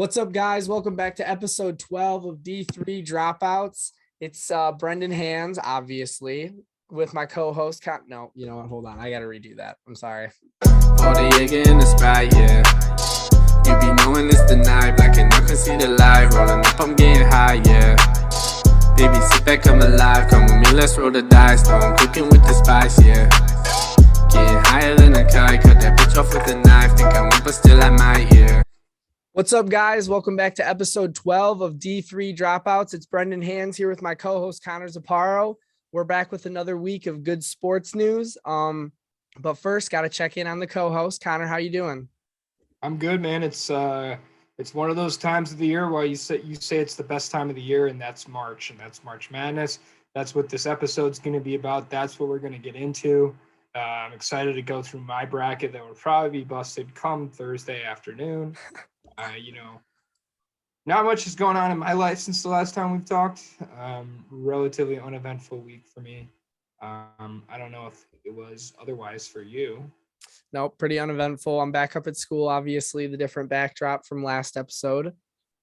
What's up, guys? Welcome back to episode 12 of D3 Dropouts. It's Brendan Hands, obviously, with my co-host. No, you know what? Hold on. I got to redo that. I'm sorry. All the Jaeger in the spot, yeah. You be knowing it's the night, black and you can see the light. Rolling up, I'm getting high, yeah. Baby, sit back, come alive. Come with me, let's roll the dice. Though I'm cooking with the spice, yeah. Getting higher than a kite. Cut that bitch off with a knife. Think I won't, but still I might, yeah. What's up, guys? Welcome back to episode 12 of D3 Dropouts. It's Brendan Hands here with my co-host Connor Ziparo. We're back with another week of good sports news. But first, got to check in on the co-host. Connor, how you doing? I'm good, man. It's one of those times of the year where you say it's the best time of the year, and that's March, and that's March Madness. That's what this episode's going to be about. That's what we're going to get into. I'm excited to go through my bracket that will probably be busted come Thursday afternoon. Not much is going on in my life since the last time we've talked. Relatively uneventful week for me. I don't know if it was otherwise for you. No, pretty uneventful. I'm back up at school, obviously, the different backdrop from last episode.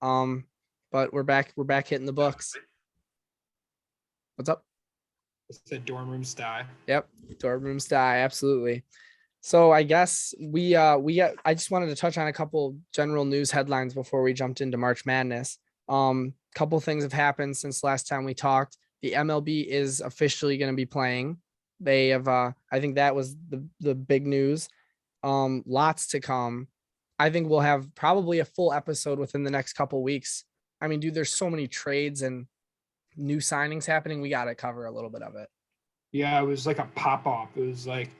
But we're back hitting the books. What's up? It's the dorm room style. Yep, dorm room style, absolutely. So I guess I just wanted to touch on a couple general news headlines before we jumped into March Madness. Couple things have happened since last time we talked. The MLB is officially going to be playing. They have I think that was the big news. Lots to come. I think we'll have probably a full episode within the next couple weeks. I mean, dude, there's so many trades and new signings happening. We got to cover a little bit of it. Yeah, it was like a pop-off. It was like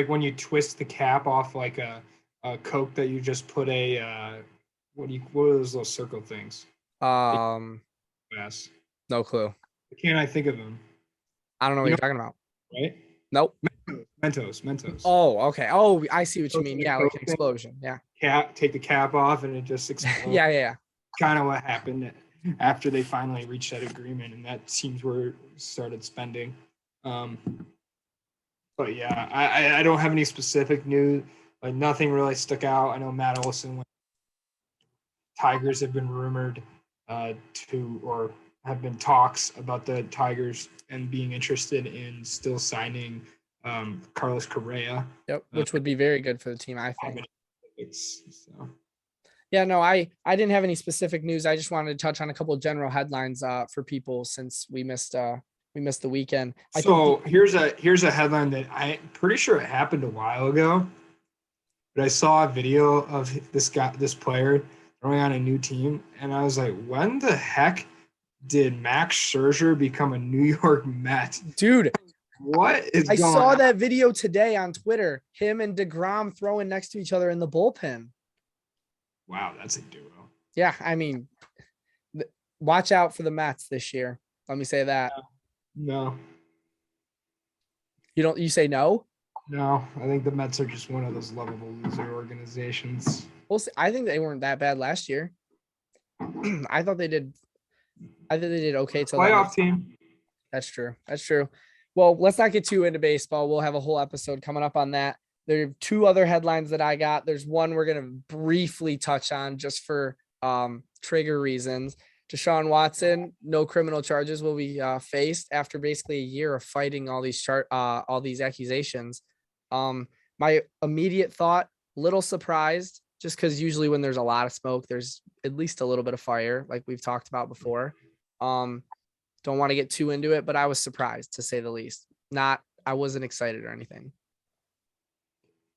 when you twist the cap off like a Coke that you just put a what are those little circle things? Yes. No clue. Can't I think of them? I don't know what you're talking about. Right? Nope. Mentos. Oh, okay. Oh, I see what you mean. Yeah, like an explosion. Yeah. Take the cap off and it just explodes. Yeah. Kind of what happened after they finally reached that agreement, and that seems where it started spending. But yeah, I don't have any specific news. Like nothing really stuck out. I know Matt Olson. Tigers have been rumored or have been talks about the Tigers and being interested in still signing Carlos Correa. Yep, which would be very good for the team, I think. So. Yeah, no, I didn't have any specific news. I just wanted to touch on a couple of general headlines for people since we missed the weekend. Here's a headline that I'm pretty sure it happened a while ago, but I saw a video of this player throwing on a new team, and I was like, when the heck did Max Scherzer become a New York Met? Dude, what is I going saw on? that video today on Twitter, him and DeGrom throwing next to each other in the bullpen. Wow, that's a duo. Yeah, I mean, watch out for the Mets this year. Let me say that. No. You say no? No, I think the Mets are just one of those lovable loser organizations. We'll see. I think they weren't that bad last year. I thought they did okay till playoff team. That's true. Well, let's not get too into baseball. We'll have a whole episode coming up on that. There are two other headlines that I got. There's one we're going to briefly touch on just for trigger reasons. Deshaun Watson, no criminal charges will be faced after basically a year of fighting all these accusations. My immediate thought, little surprised, just because usually when there's a lot of smoke, there's at least a little bit of fire, like we've talked about before. Don't want to get too into it, but I was surprised, to say the least. I wasn't excited or anything.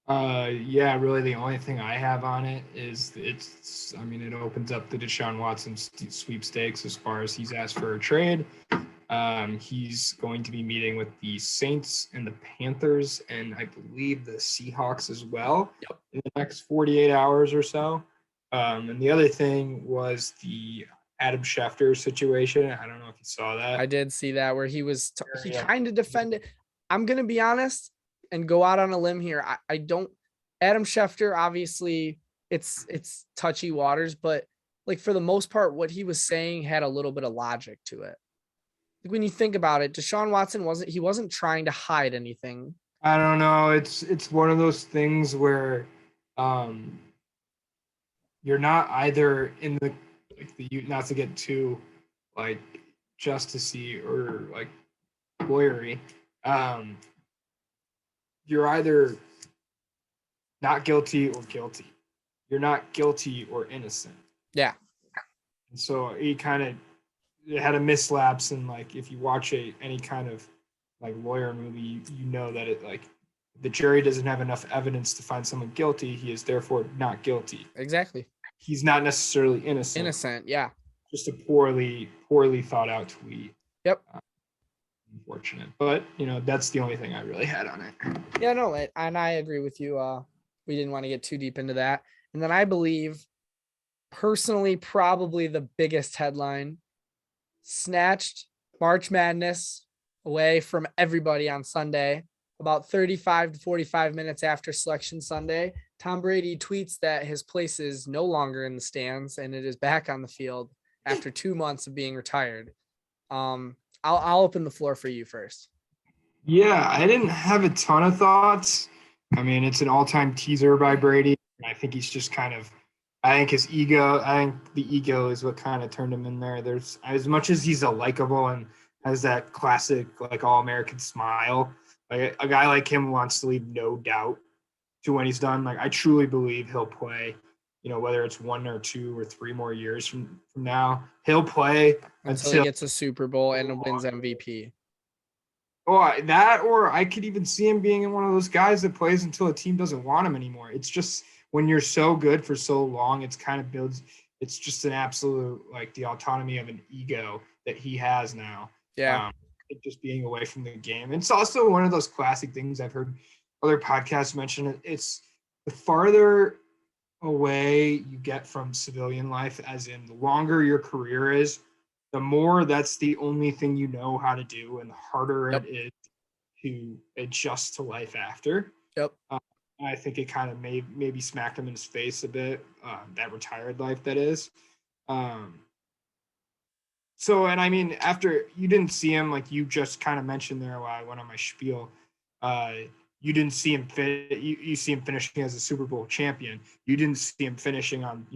Yeah, really the only thing I have on it is it opens up the Deshaun Watson sweepstakes as far as he's asked for a trade. He's going to be meeting with the Saints and the Panthers and I believe the Seahawks as well in the next 48 hours or so. And the other thing was the Adam Schefter situation. I don't know if you saw that. I did see that where he kind of defended. I'm going to be honest and go out on a limb here. I don't Adam Schefter, obviously it's touchy waters, but like for the most part, what he was saying had a little bit of logic to it. Like when you think about it, Deshaun Watson wasn't trying to hide anything. I don't know. It's one of those things where you're not either in the not to get too like justicey or like lawyery. You're either not guilty or guilty. You're not guilty or innocent. Yeah. And so he kind of had a mislapse, and like if you watch any kind of like lawyer movie, you know that it like the jury doesn't have enough evidence to find someone guilty. He is therefore not guilty. Exactly. He's not necessarily innocent. Innocent. Yeah. Just a poorly thought out tweet. Yep. Unfortunate, but that's the only thing I really had on it. Yeah, no, and I agree with you. We didn't want to get too deep into that. And then I believe, personally, probably the biggest headline: snatched March Madness away from everybody on Sunday. About 35 to 45 minutes after Selection Sunday, Tom Brady tweets that his place is no longer in the stands and it is back on the field after 2 months of being retired. I'll open the floor for you first. Yeah, I didn't have a ton of thoughts. I mean, it's an all-time teaser by Brady. I think he's just I think the ego is what kind of turned him in there. There's, as much as he's a likable and has that classic, like, all-American smile, like a guy like him wants to leave no doubt to when he's done. Like, I truly believe he'll play, whether it's 1 or 2 or 3 more years from now, he'll play until he gets a Super Bowl and wins MVP. Or that, or I could even see him being one of those guys that plays until a team doesn't want him anymore. It's just when you're so good for so long, it's kind of builds. It's just an absolute, like, the autonomy of an ego that he has now. Yeah. Just being away from the game. And it's also one of those classic things I've heard other podcasts mention it. It's the farther away you get from civilian life, as in the longer your career is, the more that's the only thing you know how to do, and the harder it is to adjust to life after. Yep. I think it kind of maybe smacked him in his face a bit, that retired life that is. So, and I mean, after you didn't see him, like you just kind of mentioned there while I went on my spiel, you didn't see him you see him finishing as a Super Bowl champion. You didn't see him finishing on,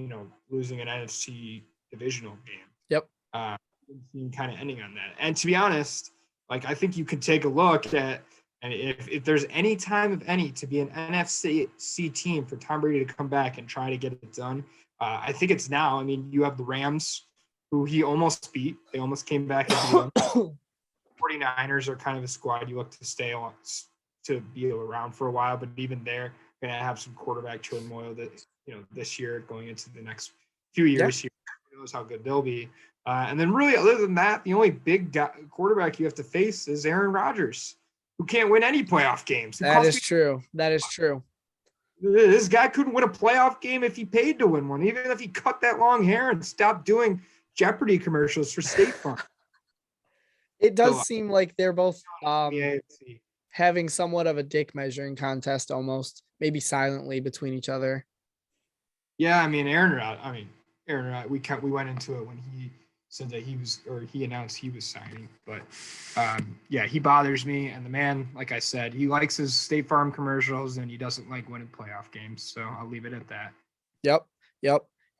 losing an NFC divisional game. Yep. Kind of ending on that. And to be honest, like, I think you could take a look at, and if there's any time of any to be an NFC team for Tom Brady to come back and try to get it done, I think it's now. I mean, you have the Rams, who he almost beat. They almost came back and beat them. 49ers are kind of a squad you look to stay on, to be around for a while, but even they're going to have some quarterback turmoil that, this year going into the next few years here. Who knows how good they'll be. And then really, other than that, the only big quarterback you have to face is Aaron Rodgers, who can't win any playoff games. That is true. That is true. This guy couldn't win a playoff game if he paid to win one, even if he cut that long hair and stopped doing Jeopardy commercials for State Farm. It does seem like they're both having somewhat of a dick measuring contest, almost, maybe silently, between each other. Yeah, I mean, Aaron Rod, we went into it when he said that he announced he was signing. But he bothers me. And the man, like I said, he likes his State Farm commercials and he doesn't like winning playoff games. So I'll leave it at that. Yep.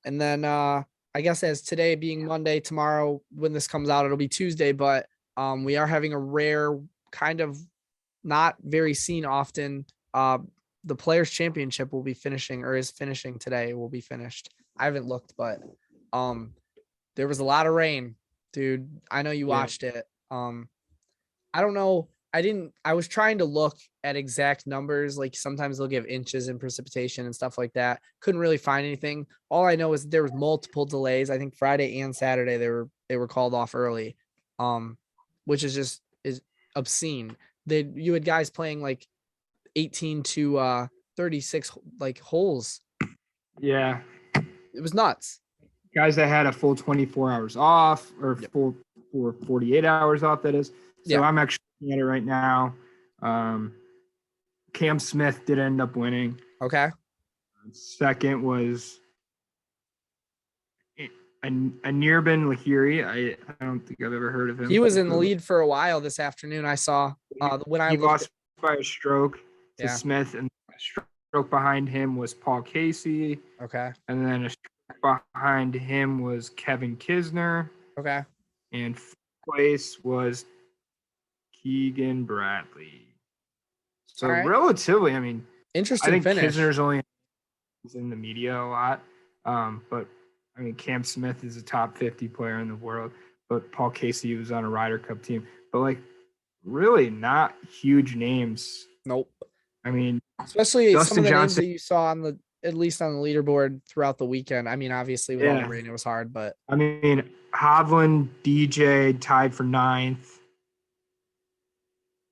And then I guess, as today being Monday, tomorrow when this comes out, it'll be Tuesday. But we are having a rare, kind of not very seen often. The Players Championship will be finishing, or is finishing today. Will be finished. I haven't looked, but there was a lot of rain, dude. I know you watched it. I don't know. I was trying to look at exact numbers. Like, sometimes they'll give inches in precipitation and stuff like that. Couldn't really find anything. All I know is there was multiple delays. I think Friday and Saturday they were called off early, which is obscene. You had guys playing like 18 to 36 like holes. Yeah. It was nuts. Guys that had a full 24 hours off, or full 48 hours off, that is. So I'm actually looking at it right now. Cam Smith did end up winning. Okay. Second was Anirban Lahiri. I don't think I've ever heard of him. He was in the lead for a while this afternoon. I saw when I lost by a stroke to Smith, and a stroke behind him was Paul Casey. Okay. And then a behind him was Kevin Kisner, Okay. and fourth place was Keegan Bradley. So All right. relatively, I mean, I Interesting think finish. Kisner's only in the media a lot, but I mean, Cam Smith is a top 50 player in the world, but Paul Casey was on a Ryder Cup team, but like really not huge names. Nope. I mean, Especially some Dustin of the names Johnson. that you saw on the at least on the leaderboard throughout the weekend. I mean, obviously with all the Yeah. rain, it was hard, but I mean, Hovland, DJ tied for 9th.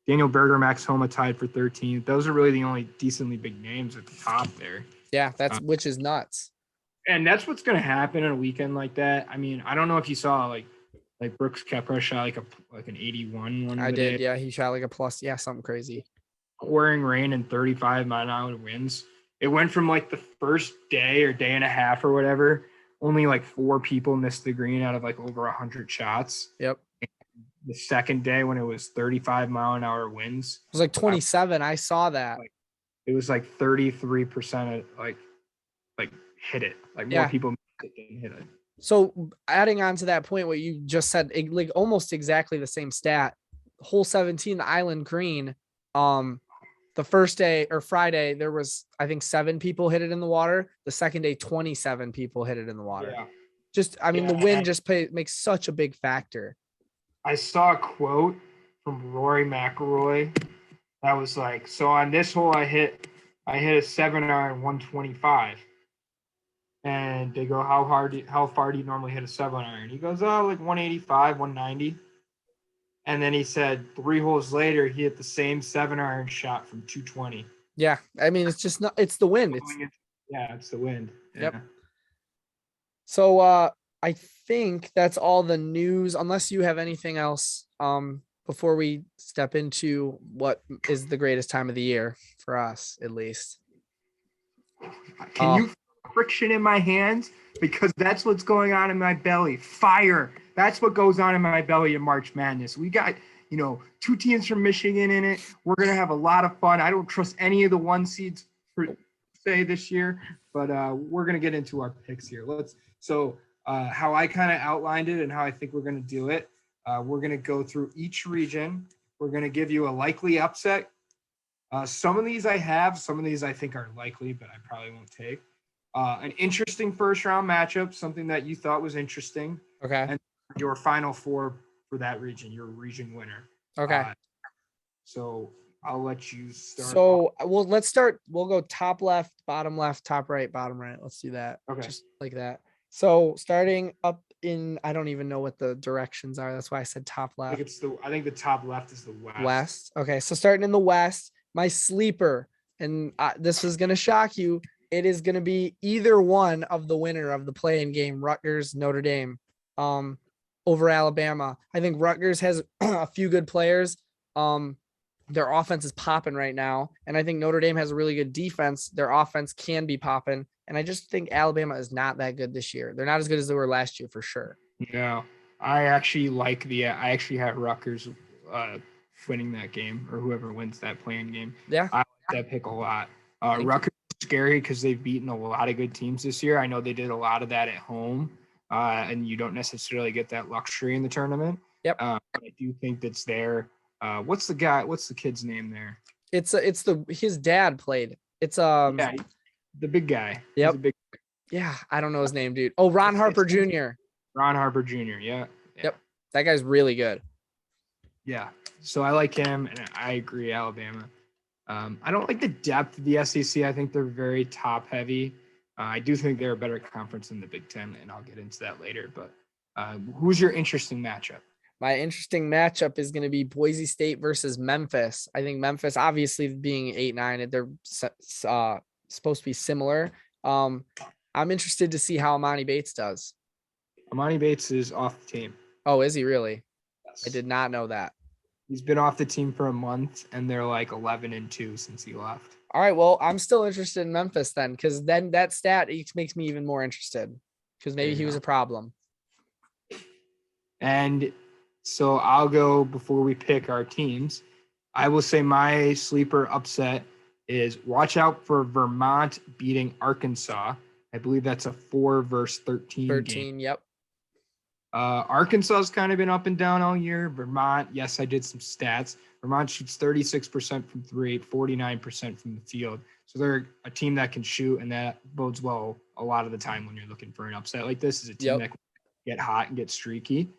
Daniel Berger, Max Homa tied for 13th. Those are really the only decently big names at the top there. yeah, that's which is nuts. And that's what's going to happen on a weekend like that. I mean, I don't know if you saw like Brooks Koepka shot like an 81 one. I did. Yeah, he shot like a plus. Yeah, something crazy. Pouring rain and 35-mile-an-hour winds. It went from like the first day or day and a half or whatever. Only like 4 people missed the green out of like over 100 shots. Yep. The second day when it was 35-mile-an-hour winds, It was like 27. I saw that. it was like 33% of like hit it. Like more Yeah. people missed it than hit it. So adding on to that point, what you just said, like almost exactly the same stat. Hole 17, the Island Green. The first day or Friday, there was I think 7 people hit it in the water. The second day, 27 people hit it in the water. Yeah. Just I mean, the Yeah. wind just makes such a big factor. I saw a quote from Rory McIlroy that was like, so on this hole I hit a 7-iron 125. And they go, how far do you normally hit a 7-iron? He goes, oh, like 185, 190. And then he said 3 holes later, he hit the same 7-iron shot from 220. Yeah, I mean, it's just not. It's the wind. It's the wind. Yep. Yeah. So I think that's all the news. Unless you have anything else, before we step into what is the greatest time of the year for us, at least. Can you friction in my hands? Because that's what's going on in my belly. Fire. That's what goes on in my belly in March Madness. We got, 2 teams from Michigan in it. We're going to have a lot of fun. I don't trust any of the 1 seeds per se this year, but we're going to get into our picks here. How I kind of outlined it and how I think we're going to do it. We're going to go through each region. We're going to give you a likely upset. Some of these I have, some of these I think are likely, but I probably won't take. An interesting first round matchup, something that you thought was interesting. Okay. And your final 4 for that region, your region winner. Okay. So I'll let you start. So let's start. We'll go top left, top right, bottom right. Let's do that. Okay. Just like that. So starting up in, I don't even know what the directions are. That's why I said top left. I think the top left is the west. West. Okay. So starting in the west, my sleeper, and this is going to shock you. It is going to be either one of the winner of the play-in game, Rutgers, Notre Dame, over Alabama. I think Rutgers has a few good players. Their offense is popping right now. And I think Notre Dame has a really good defense. Their offense can be popping. And I just think Alabama is not that good this year. They're not as good as they were last year for sure. No, I actually have Rutgers winning that game, or whoever wins that play-in game. Yeah. I like that pick a lot. Rutgers is scary because they've beaten a lot of good teams this year. I know they did a lot of that at home, and you don't necessarily get that luxury in the tournament. Yep. I do think that's there. What's the kid's name there? His dad played. It's the big guy. Yep. Yeah, I don't know his name, dude. Oh, Ron Harper Jr. Ron Harper Jr. Yeah. Yep. That guy's really good. Yeah. So I like him, and I agree, Alabama. I don't like the depth of the SEC. I think they're very top heavy. I do think they're a better conference than the Big Ten, and I'll get into that later. But who's your interesting matchup? My interesting matchup is going to be Boise State versus Memphis. I think Memphis, obviously being 8-9, they're supposed to be similar. I'm interested to see how Amani Bates does. Amani Bates is off the team. Oh, is he really? Yes. I did not know that. He's been off the team for a month, and they're like 11-2 since he left. All right, well, I'm still interested in Memphis then, because then that stat makes me even more interested, because maybe he was a problem. And so I'll go before we pick our teams. I will say my sleeper upset is watch out for Vermont beating Arkansas. I believe that's a 4 versus 13 game. 13. Yep. Arkansas has kind of been up and down all year. Vermont, yes, I did some stats. Vermont shoots 36% from three, 49% from the field. So they're a team that can shoot, and that bodes well a lot of the time when you're looking for an upset like this. Is a team that can get hot and get streaky.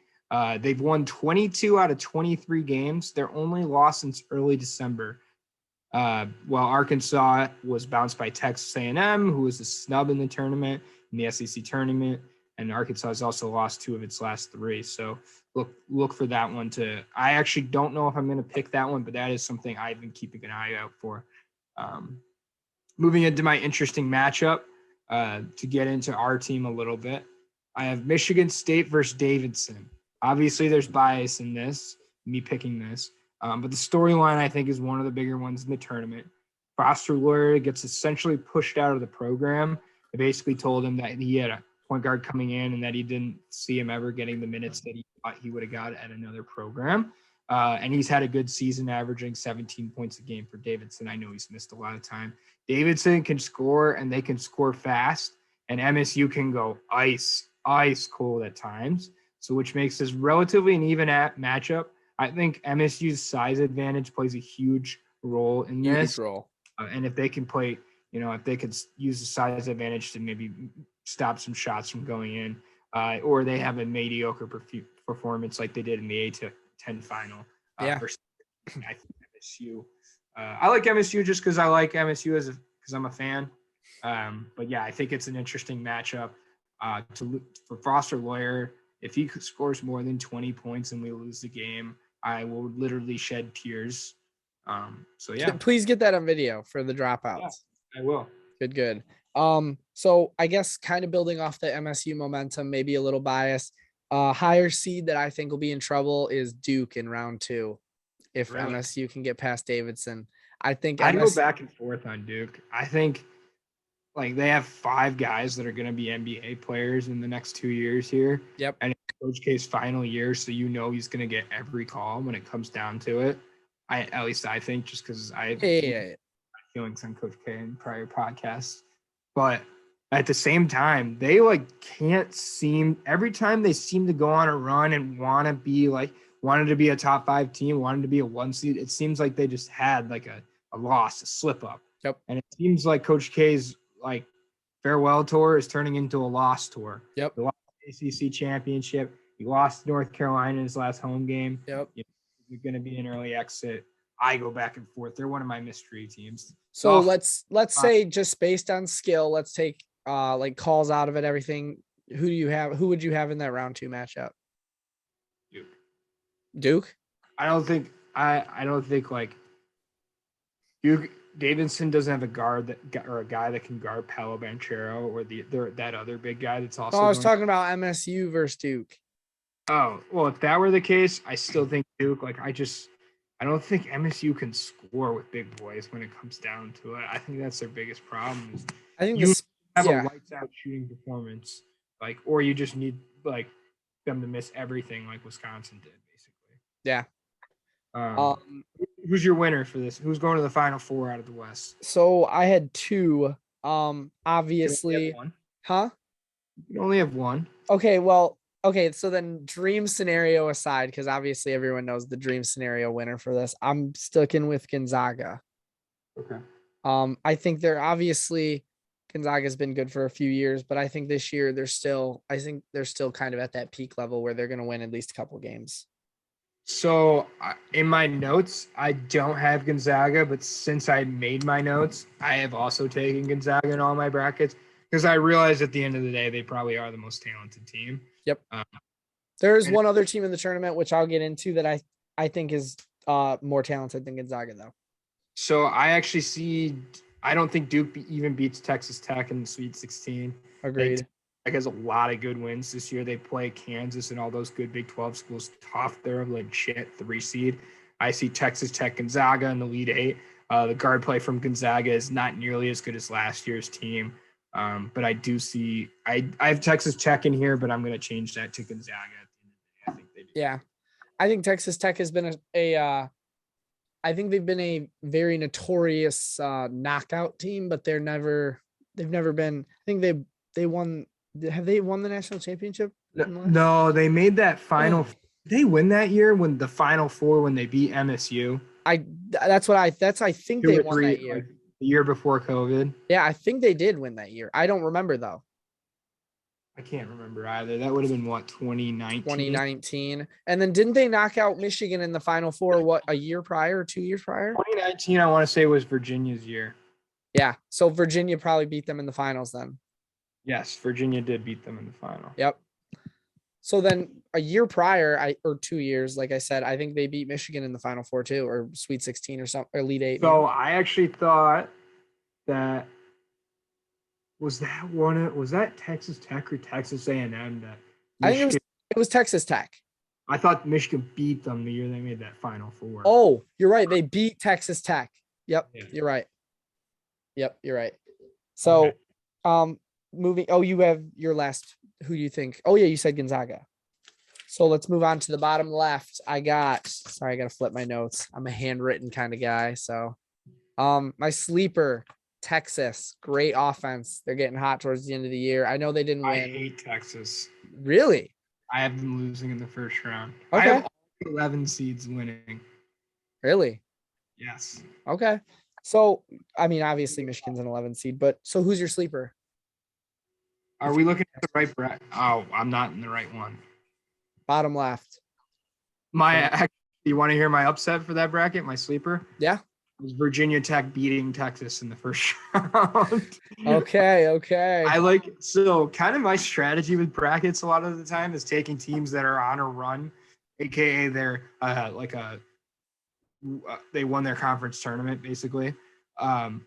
They've won 22 out of 23 games. Their only loss since early December. While Arkansas was bounced by Texas A&M, who was a snub in the tournament, in the SEC tournament. And Arkansas has also lost 2 of its last 3. So look for that one to – I actually don't know if I'm going to pick that one, but that is something I've been keeping an eye out for. Moving into my interesting matchup to get into our team a little bit, I have Michigan State versus Davidson. Obviously, there's bias in this, me picking this. But the storyline, I think, is one of the bigger ones in the tournament. Foster Loyer gets essentially pushed out of the program. They basically told him that he had a point guard coming in and that he didn't see him ever getting the minutes that he thought he would have got at another program. And he's had a good season, averaging 17 points a game for Davidson. I know he's missed a lot of time. Davidson can score, and they can score fast, and MSU can go ice cold at times. So which makes this relatively an even matchup. I think MSU's size advantage plays a huge role in this. And if they can play, if they could use the size advantage to maybe stop some shots from going in, or they have a mediocre performance like they did in the 8-10 final. Versus, I think MSU. I like MSU just because I like MSU because I'm a fan. But yeah, I think it's an interesting matchup for Foster Loyer. If he scores more than 20 points and we lose the game, I will literally shed tears. So yeah, please get that on video for the dropouts. Yeah, I will. Good. So I guess kind of building off the MSU momentum, maybe a little bias. Higher seed that I think will be in trouble is Duke in round 2. If MSU can get past Davidson, I think I go back and forth on Duke. I think they have 5 guys that are going to be NBA players in the next 2 years here. Yep. And it's Coach K's final year, so he's going to get every call when it comes down to it. At least I think, just because I have feelings on Coach K in prior podcasts. But at the same time, they can't seem – every time they seem to go on a run and wanted to be a top 5 team, wanted to be a 1 seed, it seems like they just had a loss, a slip up. Yep. And it seems like Coach K's farewell tour is turning into a loss tour. Yep. He lost the ACC championship. He lost to North Carolina in his last home game. Yep. You're going to be an early exit. I go back and forth. They're one of my mystery teams. So let's say just based on skill, let's take calls out of it, everything. Who would you have in that round 2 matchup? Duke? I don't think Duke. Davidson doesn't have a guard or a guy that can guard Paolo Banchero or that other big guy that's also. I was talking about MSU versus Duke. Oh, well, if that were the case, I still think Duke. I don't think MSU can score with big boys when it comes down to it. I think that's their biggest problem. I think you have a lights out shooting performance, or you just need them to miss everything like Wisconsin did, basically. Yeah. Who's your winner for this? Who's going to the Final Four out of the West? So I had 2. Obviously, huh? You only have 1. Okay, well, so then dream scenario aside, because obviously everyone knows the dream scenario winner for this, I'm sticking with Gonzaga. Okay. I think Gonzaga's been good for a few years, but I think this year they're still kind of at that peak level where they're going to win at least a couple games. So in my notes, I don't have Gonzaga, but since I made my notes, I have also taken Gonzaga in all my brackets because I realized at the end of the day, they probably are the most talented team. Yep. There's one other team in the tournament, which I'll get into, that I think is more talented than Gonzaga, though. So I don't think Duke even beats Texas Tech in the Sweet 16. Agreed. Tech has a lot of good wins this year. They play Kansas and all those good Big 12 schools tough. They're a legit 3 seed. I see Texas Tech, Gonzaga in the lead 8. The guard play from Gonzaga is not nearly as good as last year's team. But I do see I have Texas Tech in here, but I'm going to change that to Gonzaga. I think they do. Yeah. I think Texas Tech has been I think they've been a very notorious knockout team, but they've never been, I think they won. Have they won the national championship? No, they made that final. Did they win that year when the Final Four when they beat MSU? I think Two they or won three, that year. like the year before COVID. Yeah, I think they did win that year. I don't remember though. I can't remember either. That would have been what, 2019? 2019. And then didn't they knock out Michigan in the Final Four, what, a year prior, 2 years prior? 2019, I want to say, was Virginia's year. Yeah. So Virginia probably beat them in the finals then. Yes, Virginia did beat them in the final. Yep. So then a year prior, or 2 years, like I said, I think they beat Michigan in the Final Four too, or Sweet 16 or something, or Elite 8. So I actually thought that was that Texas Tech or Texas A&M that I think it was Texas Tech. I thought Michigan beat them the year they made that Final Four. Oh, you're right. They beat Texas Tech. Yep, Yeah. You're right. Yep, you're right. So, Okay. moving. Oh, you have your last. Who do you think? Oh yeah, you said Gonzaga. So let's move on to the bottom left. I got to flip my notes. I'm a handwritten kind of guy. So, my sleeper, Texas, great offense. They're getting hot towards the end of the year. I know they didn't win. I hate Texas. Really? I have them losing in the first round. Okay. I have all 11 seeds winning. Really? Yes. Okay. So, I mean, obviously Michigan's an 11 seed, but so who's your sleeper? Are we looking at the right bracket? Oh, I'm not in the right one. Bottom left. You want to hear my upset for that bracket? My sleeper? Yeah. It was Virginia Tech beating Texas in the first round. Okay. So kind of my strategy with brackets a lot of the time is taking teams that are on a run, aka they're they won their conference tournament basically. And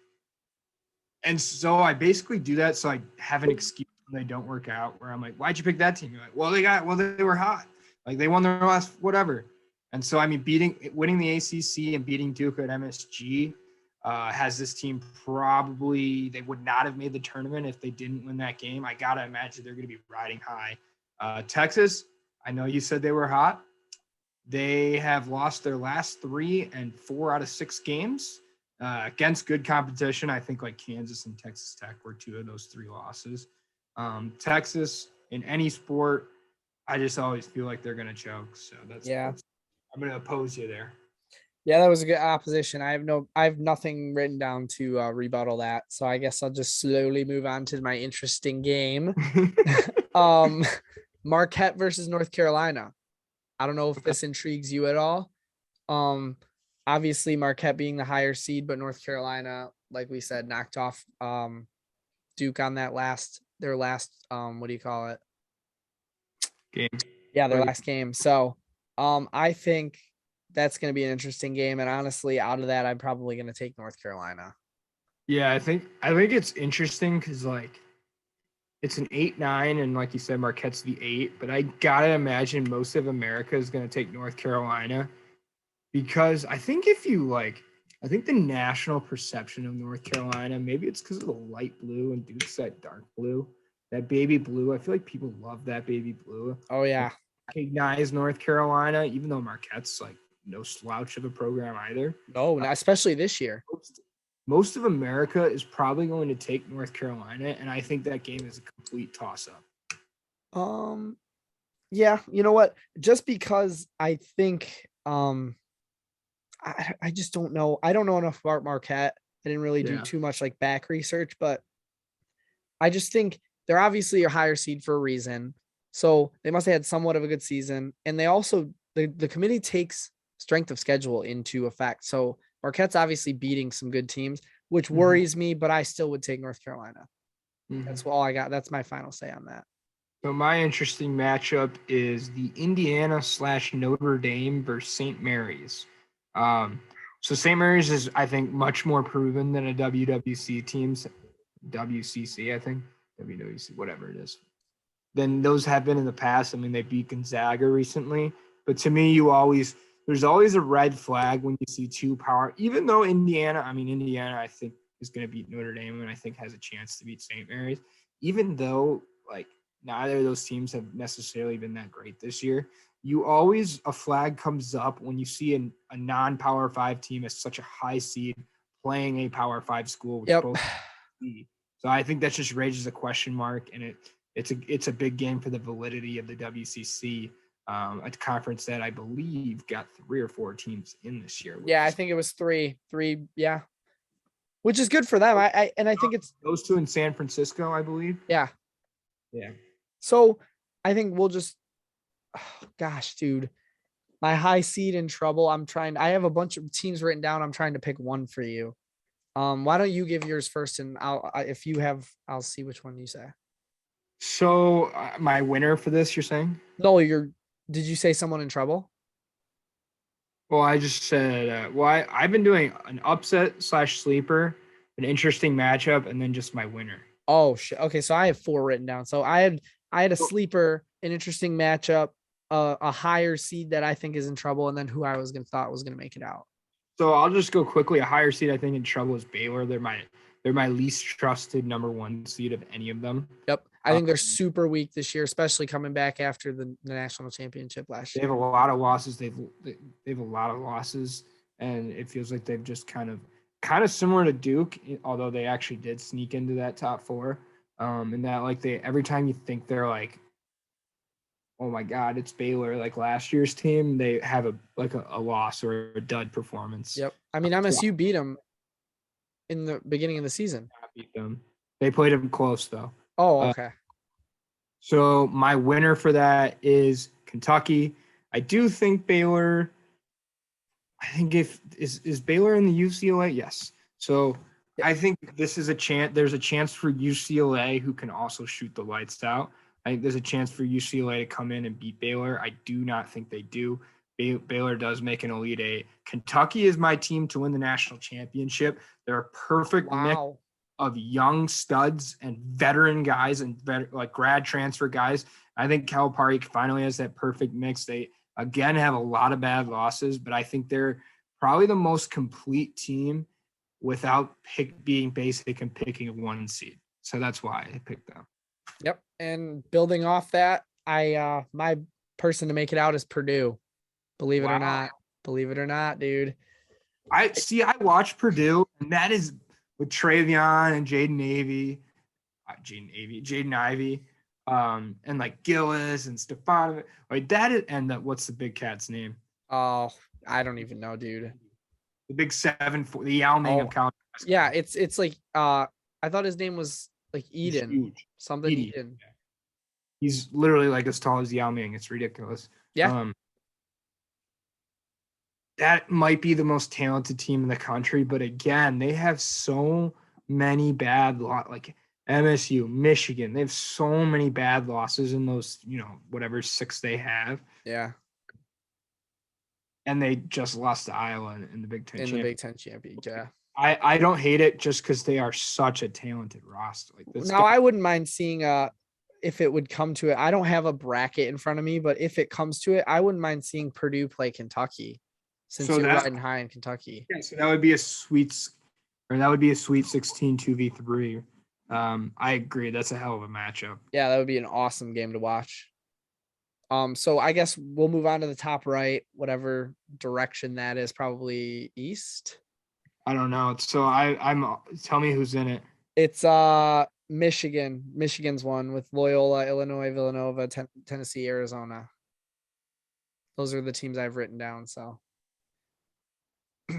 so I basically do that so I have an excuse when they don't work out where I'm like, why'd you pick that team? You're like, they were hot. Like they won their last whatever. And so, I mean, winning the ACC and beating Duke at MSG has this team probably, they would not have made the tournament if they didn't win that game. I got to imagine they're going to be riding high. Texas, I know you said they were hot. They have lost their last 3 and 4 out of 6 games against good competition. I think like Kansas and Texas Tech were 2 of those 3 losses. Texas, in any sport, I just always feel like they're going to choke. So I'm going to oppose you there. Yeah, that was a good opposition. I have nothing written down to rebuttal that. So I guess I'll just slowly move on to my interesting game. Marquette versus North Carolina. I don't know if this intrigues you at all. Obviously Marquette being the higher seed, but North Carolina, like we said, knocked off Duke on their last what do you call it? Game. Yeah, their last game. So I think that's going to be an interesting game. And honestly, out of that, I'm probably going to take North Carolina. Yeah, I think it's interesting because like it's an 8-9, and like you said, Marquette's the 8. But I gotta imagine most of America is going to take North Carolina because I think the national perception of North Carolina, maybe it's because of the light blue and Duke's that dark blue, that baby blue. I feel like people love that baby blue. Oh yeah. Recognize North Carolina, even though Marquette's like no slouch of a program either. No, especially this year. Most of America is probably going to take North Carolina, and I think that game is a complete toss-up. Yeah, you know what? Just because I think I just don't know. I don't know enough about Marquette. I didn't really do too much like back research, but I just think they're obviously a higher seed for a reason. So they must have had somewhat of a good season. And they also, the committee takes strength of schedule into effect. So Marquette's obviously beating some good teams, which worries me, but I still would take North Carolina. That's all I got. That's my final say on that. So my interesting matchup is the Indiana/Notre Dame versus St. Mary's. So St. Mary's is, I think, much more proven than a WWC teams. WCC, I think. WWC, whatever it is. Than those have been in the past. I mean, they beat Gonzaga recently. But to me, there's always a red flag when you see 2 power. Even though Indiana, I think, is going to beat Notre Dame and I think has a chance to beat St. Mary's. Even though, like, neither of those teams have necessarily been that great this year, a flag comes up when you see a non-Power 5 team as such a high seed playing a Power 5 school, which both So I think that just raises a question mark, and it's a big game for the validity of the WCC, a conference that I believe got 3 or 4 teams in this year. Yeah, I think it was three. Yeah, which is good for them. I think it's those 2 in San Francisco, I believe. yeah. Yeah. So I think we'll just, oh, gosh, dude, my high seed in trouble. I have a bunch of teams written down. I'm trying to pick one for you. Why don't you give yours first, and if you have, I'll see which one you say. So my winner for this, you're saying? No, did you say someone in trouble? Well, I just said, I've been doing an upset / sleeper, an interesting matchup, and then just my winner. Oh shit. Okay, so I have 4 written down. So I had a sleeper, an interesting matchup, a higher seed that I think is in trouble, and then who I thought was gonna make it out. So I'll just go quickly. A higher seed I think in trouble is Baylor. They're my least trusted number 1 seed of any of them. Yep. I think they're super weak this year, especially coming back after the national championship last They year. have a lot of losses. They have a lot of losses, and it feels like they've just kind of similar to Duke, although they actually did sneak into that top 4. And that like every time you think they're like, oh my God, it's Baylor, like last year's team, they have a loss or a dud performance. Yep. I mean, MSU beat them in the beginning of the season. Beat them. They played them close though. Oh, okay. So my winner for that is Kentucky. I do think Baylor. I think is Baylor in the UCLA? Yes. So I think this is a chance. There's a chance for UCLA, who can also shoot the lights out. I think there's a chance for UCLA to come in and beat Baylor. I do not think they do. Baylor does make an Elite Eight. Kentucky is my team to win the national championship. They're a perfect mix of young studs and veteran guys and like grad transfer guys. I think Calipari finally has that perfect mix. They again have a lot of bad losses, but I think they're probably the most complete team without being basic and picking a 1 seed. So that's why I picked them. Yep. And building off that, my person to make it out is Purdue. Believe it or not. Believe it or not, dude. I watched Purdue, and that is with Travion and Jaden Ivey, and like Gillis and Stefanovic. Like that is, and what's the big cat's name? Oh, I don't even know, dude. The big 7'4", the Yao Ming of college. Yeah, it's like I thought his name was like Eden. Something Eden. Yeah. He's literally like as tall as Yao Ming. It's ridiculous. Yeah. That might be the most talented team in the country, but again, they have so many bad like MSU, Michigan. They have so many bad losses in those, whatever 6 they have. Yeah. And they just lost to Iowa in the Big Ten. The Big Ten championship. Yeah. I don't hate it just because they are such a talented roster. Like this. Now I wouldn't mind seeing if it would come to it. I don't have a bracket in front of me, but if it comes to it, I wouldn't mind seeing Purdue play Kentucky. Since you're riding high in Kentucky. Yeah, so that would be a sweet 16 2v3. I agree. That's a hell of a matchup. Yeah, that would be an awesome game to watch. So I guess we'll move on to the top right, whatever direction that is, probably east. I don't know. So I'm tell me who's in it. It's Michigan. Michigan's one with Loyola, Illinois, Villanova, Tennessee, Arizona. Those are the teams I've written down. So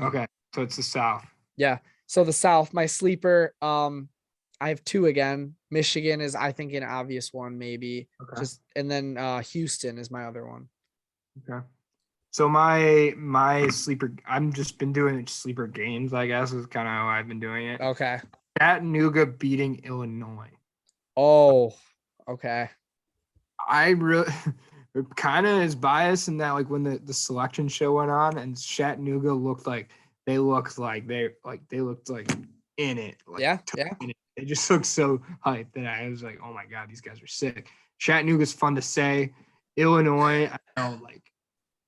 okay, so it's the South. Yeah. So the South, my sleeper, I have 2 again. Michigan is, I think, an obvious one, maybe. Okay. And then Houston is my other one. Okay. So my sleeper, I'm just been doing sleeper games, I guess, is kind of how I've been doing it. Okay. Chattanooga beating Illinois. Oh, okay. I really kind of is biased in that, like when the selection show went on and Chattanooga looked like in it. Like, yeah. In it. They just looked so hyped that I was like, oh my God, these guys are sick. Chattanooga's fun to say. Illinois, I know, like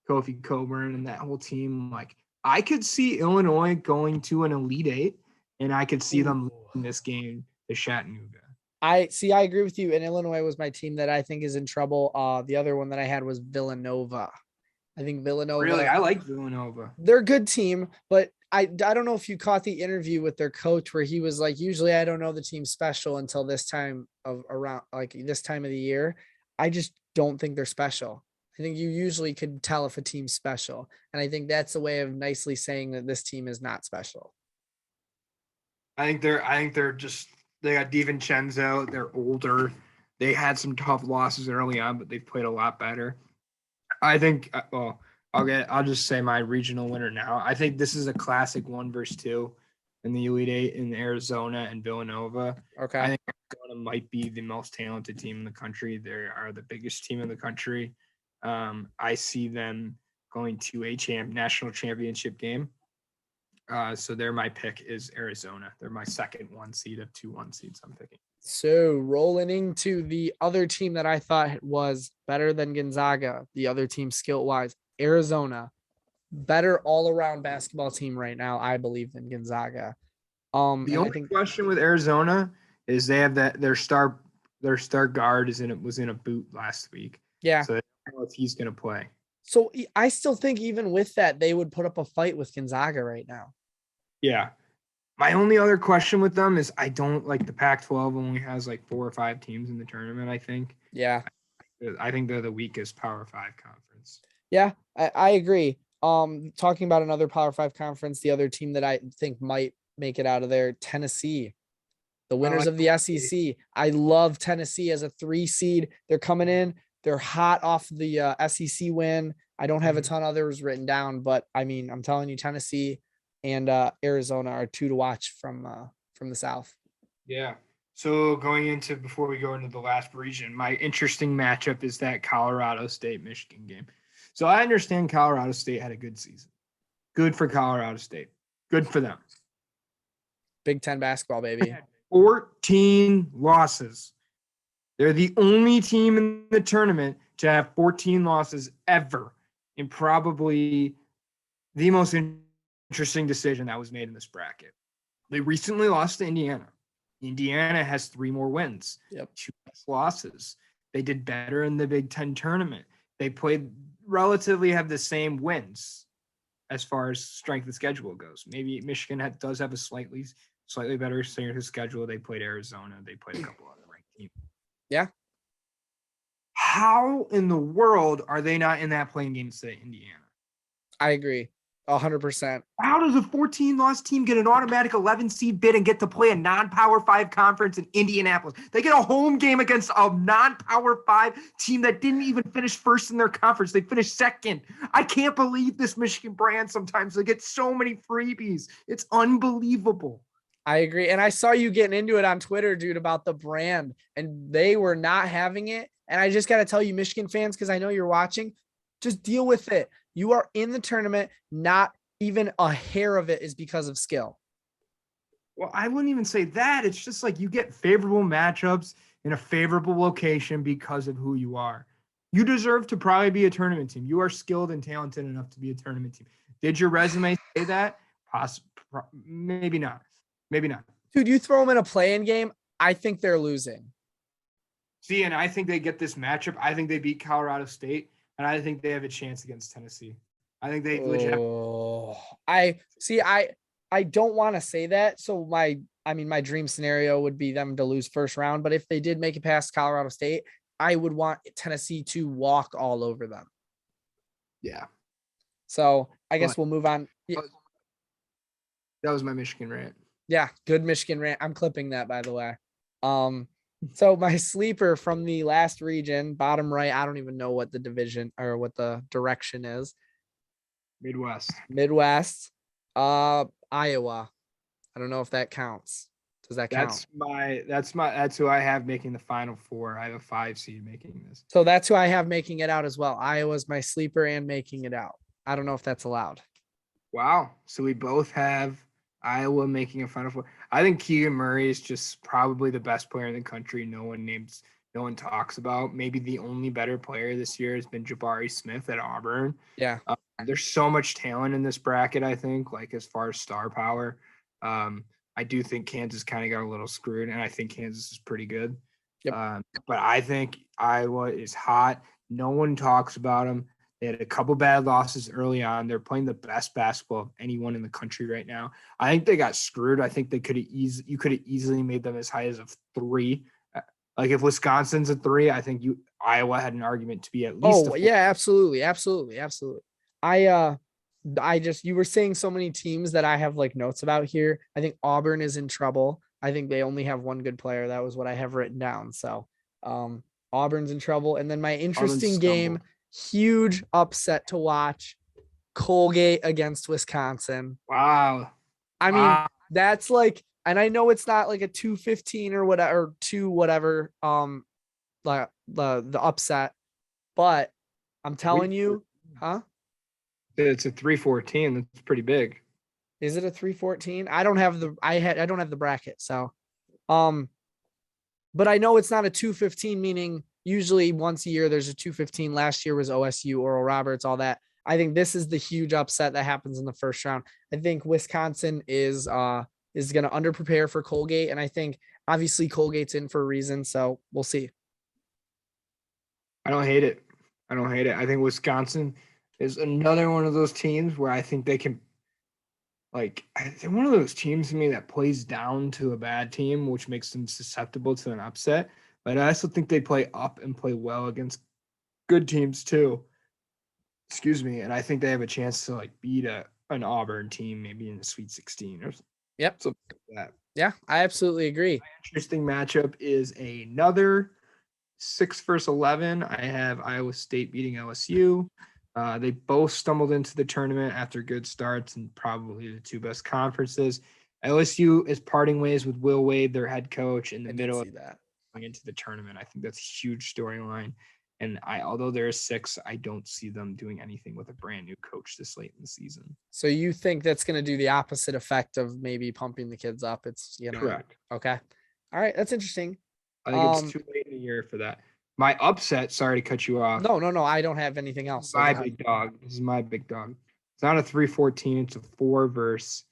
Kofi Coburn and that whole team. Like I could see Illinois going to an Elite Eight, and I could see them losing this game to Chattanooga. I agree with you. And Illinois was my team that I think is in trouble. The other one that I had was Villanova. I think Villanova. Really, I like Villanova. They're a good team, but I don't know if you caught the interview with their coach where he was like, usually I don't know the team special until this time of around like this time of the year. I just don't think they're special. I think you usually could tell if a team's special. And I think that's a way of nicely saying that this team is not special. I think they're just they got DiVincenzo. They're older. They had some tough losses early on, but they've played a lot better. I think. Well, I'll just say my regional winner now. I think this is a classic 1-2 in the Elite Eight in Arizona and Villanova. Okay. I think Arizona might be the most talented team in the country. They are the biggest team in the country. I see them going to a national championship game. So they're my pick is Arizona. They're my second 1 seed of 2 1 seeds I'm picking. So rolling into the other team that I thought was better than Gonzaga, the other team skill wise, Arizona, better all around basketball team right now, I believe, than Gonzaga. The only question with Arizona is they have their star guard was in a boot last week. Yeah. So I don't know if he's going to play. So I still think even with that, they would put up a fight with Gonzaga right now. Yeah. My only other question with them is I don't like the Pac-12 only has like 4 or 5 teams in the tournament, I think. Yeah. I think they're the weakest Power 5 conference. Yeah, I agree. Talking about another Power 5 conference, the other team that I think might make it out of there, Tennessee, the winners of the SEC. I love Tennessee as a 3 seed. They're coming in. They're hot off the SEC win. I don't have a ton of others written down, but I mean, I'm telling you, Tennessee and Arizona are 2 to watch from the South. Yeah. So before we go into the last region, my interesting matchup is that Colorado State-Michigan game. So I understand Colorado State had a good season. Good for Colorado State. Good for them. Big Ten basketball, baby. 14 losses. They're the only team in the tournament to have 14 losses ever, and probably the most interesting decision that was made in this bracket. They recently lost to Indiana. Indiana has 3 more wins. Yep. 2 less losses. They did better in the Big Ten tournament. They played relatively have the same wins as far as strength of schedule goes. Maybe Michigan does have a slightly better strength of schedule. They played Arizona. They played a couple other ranked teams. Yeah. How in the world are they not in that playing game today, Indiana? I agree. 100%. How does a 14-loss team get an automatic 11 seed bid and get to play a non-Power 5 conference in Indianapolis? They get a home game against a non-Power 5 team that didn't even finish first in their conference. They finished second. I can't believe this Michigan brand sometimes. They get so many freebies. It's unbelievable. I agree. And I saw you getting into it on Twitter, dude, about the brand, and they were not having it. And I just got to tell you, Michigan fans, because I know you're watching, just deal with it. You are in the tournament. Not even a hair of it is because of skill. Well, I wouldn't even say that. It's just like you get favorable matchups in a favorable location because of who you are. You deserve to probably be a tournament team. You are skilled and talented enough to be a tournament team. Did your resume say that? Maybe not. Maybe not. Dude, you throw them in a play-in game, I think they're losing. See, and I think they get this matchup. I think they beat Colorado State, and I think they have a chance against Tennessee. I think they legit. I don't want to say that. So my dream scenario would be them to lose first round. But if they did make it past Colorado State, I would want Tennessee to walk all over them. Yeah. So I guess we'll move on. That was my Michigan rant. Yeah, good Michigan rant. I'm clipping that, by the way. So my sleeper from the last region, bottom right, I don't even know what the division or what the direction is. Midwest. Iowa. I don't know if that counts. Does that count? That's who I have making the Final Four. I have a 5 seed making this. So that's who I have making it out as well. Iowa's my sleeper and making it out. I don't know if that's allowed. Wow. So we both have Iowa making a Final Four. I think Keegan Murray is just probably the best player in the country. No one talks about. Maybe the only better player this year has been Jabari Smith at Auburn. Yeah. There's so much talent in this bracket, I think, like as far as star power. I do think Kansas kind of got a little screwed, and I think Kansas is pretty good. Yep. But I think Iowa is hot. No one talks about them. They had a couple bad losses early on. They're playing the best basketball of anyone in the country right now. I think they got screwed. I think you could have easily made them as high as a 3. Like if Wisconsin's a 3, I think Iowa had an argument to be at least. Oh yeah, absolutely. You were saying so many teams that I have like notes about here. I think Auburn is in trouble. I think they only have one good player. That was what I have written down. So Auburn's in trouble. And then my interesting game, huge upset to watch, Colgate against Wisconsin. Wow. I mean, that's like, and I know it's not like a 215 or whatever, or 2 whatever, the upset, but I'm telling you, huh? It's a 314. That's pretty big. Is it a 314? I don't have the bracket. So, but I know it's not a 215, meaning usually once a year there's a 215. Last year was OSU, Oral Roberts, all that. I think this is the huge upset that happens in the first round. I think Wisconsin is going to underprepare for Colgate. And I think obviously Colgate's in for a reason. So we'll see. I don't hate it. I think Wisconsin is another one of those teams where I think they can, like, they're one of those teams to me that plays down to a bad team, which makes them susceptible to an upset. But I also think they play up and play well against good teams too. Excuse me. And I think they have a chance to like beat an Auburn team, maybe in the Sweet 16 or something like that. Yeah, I absolutely agree. My interesting matchup is another 6 versus 11. I have Iowa State beating LSU. They both stumbled into the tournament after good starts and probably the 2 best conferences. LSU is parting ways with Will Wade, their head coach, in the middle of that going into the tournament. I think that's a huge storyline. And although there is 6, I don't see them doing anything with a brand new coach this late in the season. So you think that's going to do the opposite effect of maybe pumping the kids up? It's correct. Okay. All right. That's interesting. I think it's too late in the year for that. My upset, sorry to cut you off. No. I don't have anything else. My big dog. This is my big dog. It's not a 314. It's a 4 versus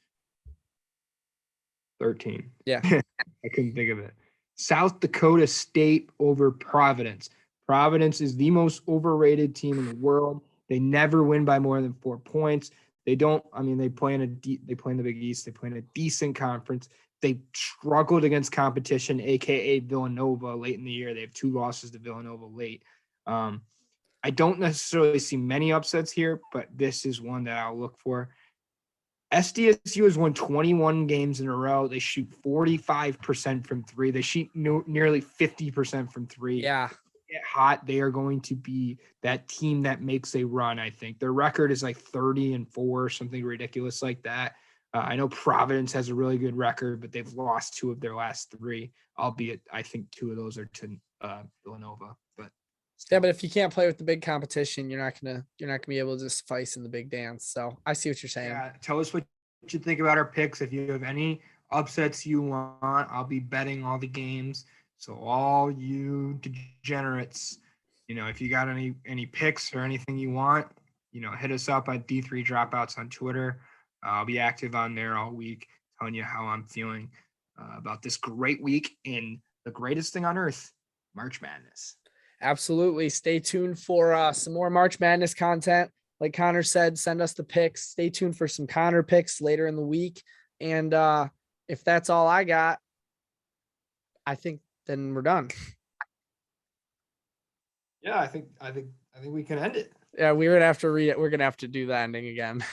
13. Yeah. I couldn't think of it. South Dakota State over Providence. Providence is the most overrated team in the world. They never win by more than 4 points. They play in the Big East. They play in a decent conference. They struggled against competition, aka Villanova, late in the year. They have 2 losses to Villanova late. I don't necessarily see many upsets here, but this is one that I'll look for. SDSU has won 21 games in a row. They shoot 45% from 3. They shoot nearly 50% from 3. Yeah. Get hot, they are going to be that team that makes a run. I think their record is like 30-4, something ridiculous like that. I know Providence has a really good record, but they've lost 2 of their last 3, albeit I think 2 of those are to Villanova. But yeah, but if you can't play with the big competition, you're not gonna be able to suffice in the big dance. So I see what you're saying. Yeah, tell us what you think about our picks. If you have any upsets you want, I'll be betting all the games. So all you degenerates, if you got any picks or anything you want, hit us up at D3 Dropouts on Twitter. I'll be active on there all week, telling you how I'm feeling about this great week in the greatest thing on earth, March Madness. Absolutely. Stay tuned for some more March Madness content. Like Connor said, send us the picks. Stay tuned for some Connor picks later in the week. And if that's all I got, I think then we're done. Yeah, I think we can end it. Yeah, we're gonna have to do the ending again.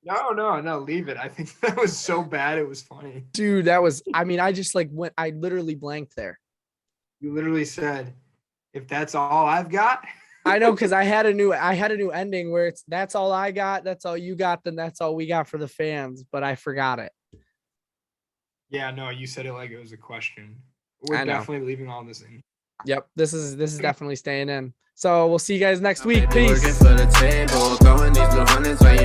No, leave it. I think that was so bad it was funny. Dude, I just I literally blanked there. You literally said, if that's all I've got. I know, because I had a new ending where it's that's all I got, that's all you got, then that's all we got for the fans, but I forgot it. Yeah, no, you said it like it was a question. We're definitely leaving all this in. Yep, this is definitely staying in. So we'll see you guys next week. Peace. Working for the table, throwing these blue hundreds when